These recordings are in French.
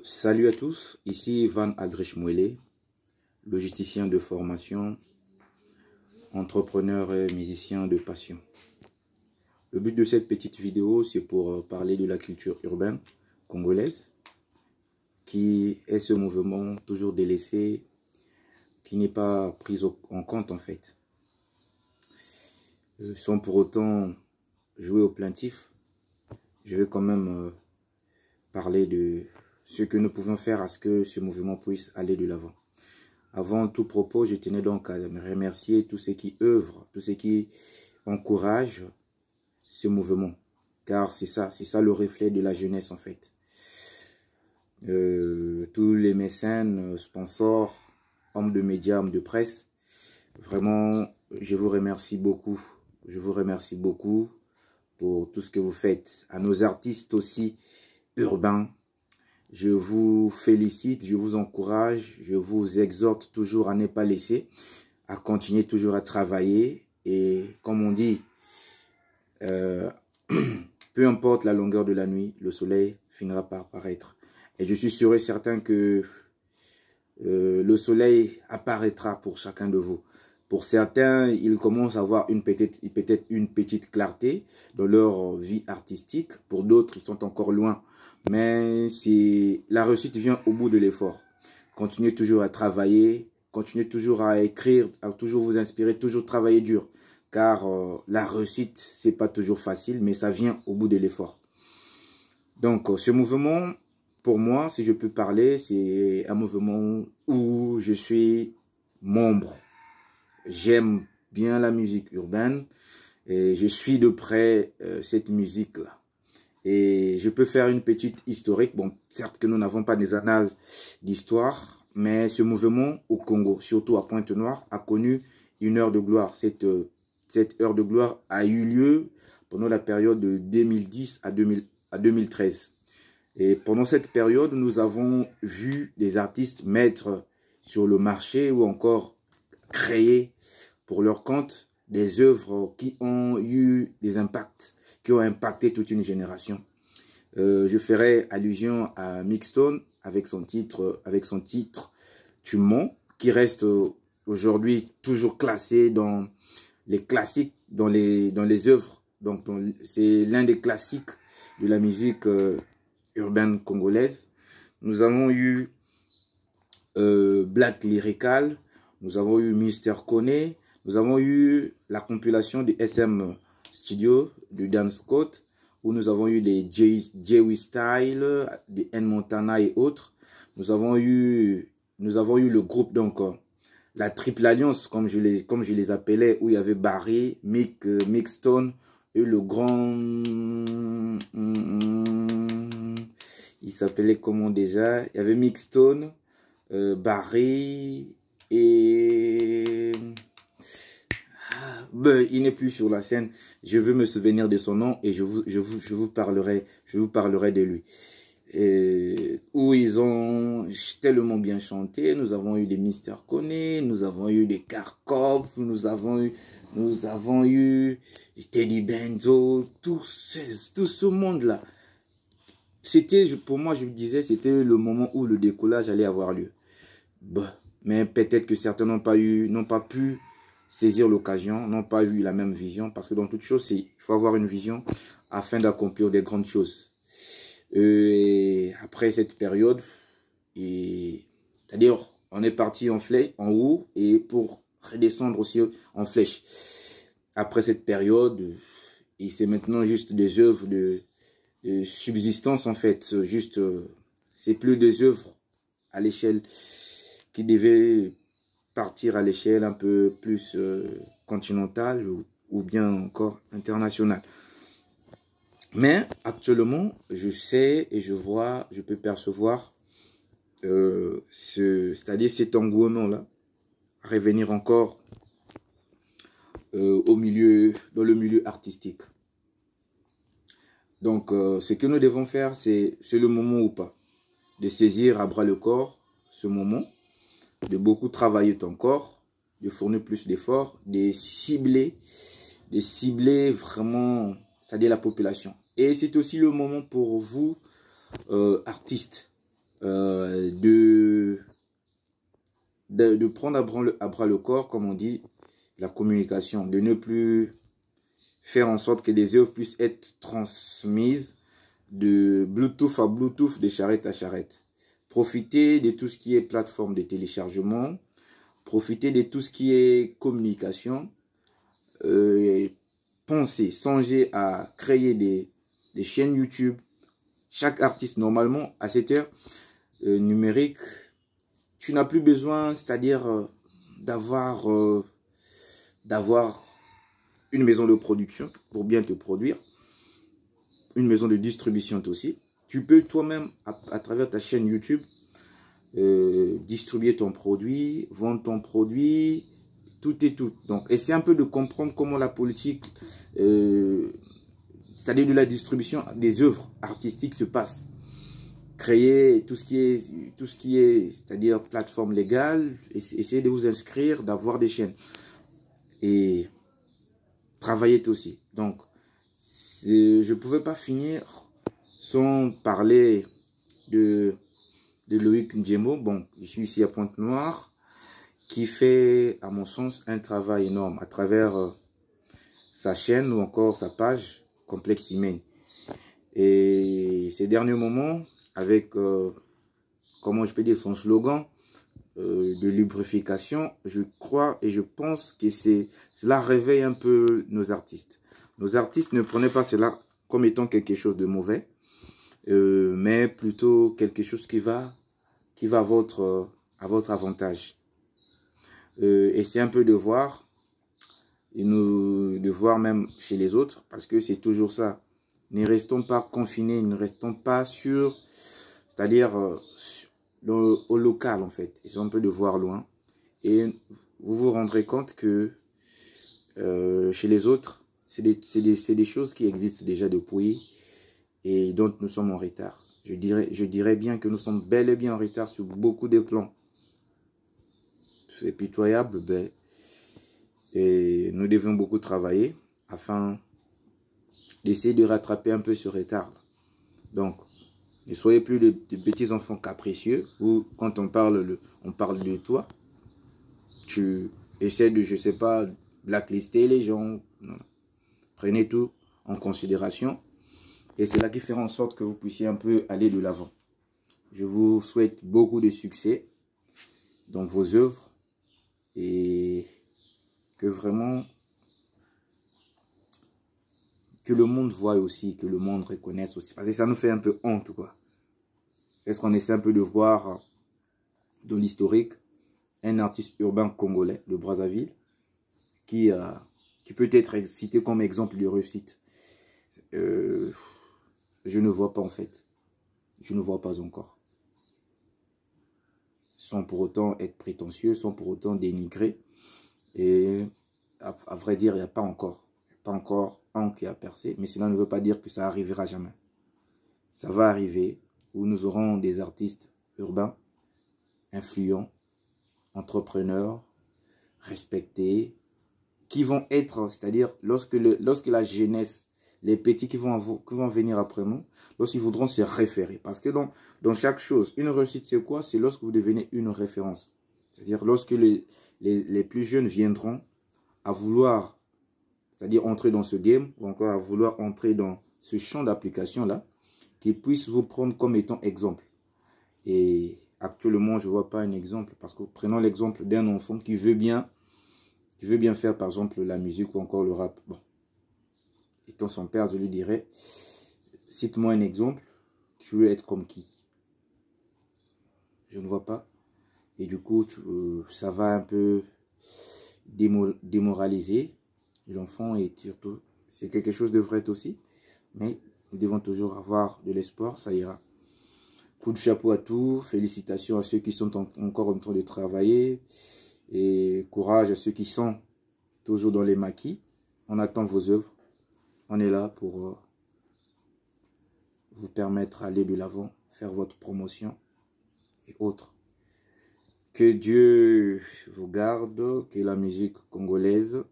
Salut à tous, ici Van Aldrich Mouele, logisticien de formation, entrepreneur et musicien de passion. Le but de cette petite vidéo, c'est pour parler de la culture urbaine congolaise, qui est ce mouvement toujours délaissé, qui n'est pas pris en compte en fait. Sans pour autant jouer au plaintif, je vais quand même parler de ce que nous pouvons faire à ce que ce mouvement puisse aller de l'avant. Avant tout propos, je tenais donc à remercier tous ceux qui œuvrent, tous ceux qui encouragent ce mouvement. Car c'est ça le reflet de la jeunesse en fait. Tous les mécènes, sponsors, hommes de médias, hommes de presse, vraiment, je vous remercie beaucoup. Je vous remercie beaucoup pour tout ce que vous faites. À nos artistes aussi urbains, je vous félicite, je vous encourage, je vous exhorte toujours à ne pas laisser, à continuer toujours à travailler. Et comme on dit, peu importe la longueur de la nuit, le soleil finira par apparaître. Et je suis sûr et certain que le soleil apparaîtra pour chacun de vous. Pour certains, ils commencent à avoir peut-être une petite clarté dans leur vie artistique. Pour d'autres, ils sont encore loin. Mais la réussite vient au bout de l'effort. Continuez toujours à travailler, continuez toujours à écrire, à toujours vous inspirer, toujours travailler dur. Car la réussite, c'est pas toujours facile, mais ça vient au bout de l'effort. Donc, ce mouvement, pour moi, si je peux parler, c'est un mouvement où je suis membre. J'aime bien la musique urbaine et je suis de près cette musique-là. Et je peux faire une petite historique. Bon, certes que nous n'avons pas des annales d'histoire, mais ce mouvement au Congo, surtout à Pointe-Noire, a connu une heure de gloire. Cette heure de gloire a eu lieu pendant la période de 2010 à 2013. Et pendant cette période, nous avons vu des artistes mettre sur le marché ou encore créer pour leur compte des œuvres qui ont eu des impacts, qui ont impacté toute une génération. Je ferai allusion à Mixstone avec son titre Tu mens, qui reste aujourd'hui toujours classé dans les classiques, dans les œuvres. Donc c'est l'un des classiques de la musique urbaine congolaise. Nous avons eu Black Lyrical, nous avons eu Mister Kone, nous avons eu la compilation de SM Studio de Dan Scott, où nous avons eu des Joey Style, des N Montana et autres. Nous avons eu le groupe, donc la Triple Alliance, comme je les appelais, où il y avait Barry, Mixstone et le grand... il s'appelait comment déjà? Il y avait Mixstone, Barry et... il n'est plus sur la scène. Je veux me souvenir de son nom et je vous parlerai de lui. Où ils ont tellement bien chanté. Nous avons eu des Mister Kone, nous avons eu des Karkov, nous avons eu Teddy Benzo, tout ce monde-là. C'était, pour moi, je me disais, c'était le moment où le décollage allait avoir lieu. Mais peut-être que certains n'ont pas pu saisir l'occasion, n'ont pas eu la même vision, parce que dans toute chose, il faut avoir une vision afin d'accomplir des grandes choses. Et après cette période, c'est-à-dire on est parti en flèche, en haut, et pour redescendre aussi en flèche. Après cette période, et c'est maintenant juste des œuvres de subsistance en fait, juste, c'est plus des œuvres à l'échelle qui devaient partir à l'échelle un peu plus continentale ou bien encore internationale. Mais actuellement, je sais et je vois, je peux percevoir c'est-à-dire cet engouement-là, revenir encore dans le milieu artistique. Donc, ce que nous devons faire, c'est le moment ou pas, de saisir à bras le corps ce moment, de beaucoup travailler ton corps, de fournir plus d'efforts, de cibler vraiment, c'est-à-dire la population. Et c'est aussi le moment pour vous, artistes, de prendre à bras le corps, comme on dit, la communication, de ne plus faire en sorte que des œuvres puissent être transmises de Bluetooth à Bluetooth, de charrette à charrette. Profitez de tout ce qui est plateforme de téléchargement, profitez de tout ce qui est communication, pensez, songez à créer des chaînes YouTube. Chaque artiste, normalement, à cette heure numérique, tu n'as plus besoin, c'est-à-dire d'avoir une maison de production pour bien te produire, une maison de distribution aussi. Tu peux toi-même, à travers ta chaîne YouTube, distribuer ton produit, vendre ton produit, tout et tout. Donc, essaie un peu de comprendre comment la politique, c'est-à-dire de la distribution des œuvres artistiques se passe. Créer tout ce qui est, c'est-à-dire plateforme légale, essayez de vous inscrire, d'avoir des chaînes. Et travailler aussi. Donc, je ne pouvais pas finir sans parler de Loïc Ndjembo. Bon, je suis ici à Pointe-Noire, qui fait, à mon sens, un travail énorme à travers sa chaîne ou encore sa page Complexe Humain. Et ces derniers moments, avec, comment je peux dire, son slogan de lubrification, je crois et je pense que cela réveille un peu nos artistes. Nos artistes ne prenaient pas cela comme étant quelque chose de mauvais, mais plutôt quelque chose qui va à votre avantage. Et c'est un peu de voir, de voir même chez les autres, parce que c'est toujours ça. Ne restons pas confinés, ne restons pas sur, c'est-à-dire au local en fait. C'est un peu de voir loin. Et vous vous rendrez compte que chez les autres, c'est des choses qui existent déjà depuis et dont nous sommes en retard. Je dirais bien que nous sommes bel et bien en retard sur beaucoup de plans. C'est pitoyable, ben, et nous devons beaucoup travailler afin d'essayer de rattraper un peu ce retard. Donc, ne soyez plus des petits enfants capricieux où quand on parle de toi, tu essaies de, je sais pas, blacklister les gens. Non. Prenez tout en considération et c'est là qui fera en sorte que vous puissiez un peu aller de l'avant. Je vous souhaite beaucoup de succès dans vos œuvres et que vraiment que le monde voie aussi, que le monde reconnaisse aussi. Parce que ça nous fait un peu honte, quoi. Est-ce qu'on essaie un peu de voir dans l'historique un artiste urbain congolais de Brazzaville qui peut être cité comme exemple de réussite? Je ne vois pas en fait. Je ne vois pas encore. Sans pour autant être prétentieux, sans pour autant dénigrer. Et à vrai dire, il n'y a pas encore un qui a percé. Mais cela ne veut pas dire que ça arrivera jamais. Ça va arriver où nous aurons des artistes urbains, influents, entrepreneurs, respectés, qui vont être, c'est-à-dire lorsque la jeunesse, les petits qui vont venir après nous, lorsqu'ils voudront se référer. Parce que dans chaque chose, une réussite c'est quoi? C'est lorsque vous devenez une référence. C'est-à-dire lorsque les plus jeunes viendront à vouloir, c'est-à-dire entrer dans ce game, ou encore à vouloir entrer dans ce champ d'application-là, qu'ils puissent vous prendre comme étant exemple. Et actuellement, je ne vois pas un exemple, parce que prenons l'exemple d'un enfant qui veut bien faire, par exemple, la musique ou encore le rap. Bon, étant son père, je lui dirais, cite-moi un exemple, tu veux être comme qui? Je ne vois pas. Et du coup, ça va un peu démoraliser l'enfant et surtout, c'est quelque chose de vrai aussi. Mais nous devons toujours avoir de l'espoir, ça ira. Coup de chapeau à tous, félicitations à ceux qui sont encore en train de travailler et courage à ceux qui sont toujours dans les maquis. On attend vos œuvres. On est là pour vous permettre d'aller de l'avant, faire votre promotion et autres. Que Dieu vous garde, que la musique congolaise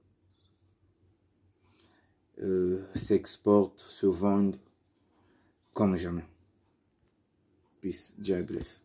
s'exporte, se vende comme jamais. Peace. God bless.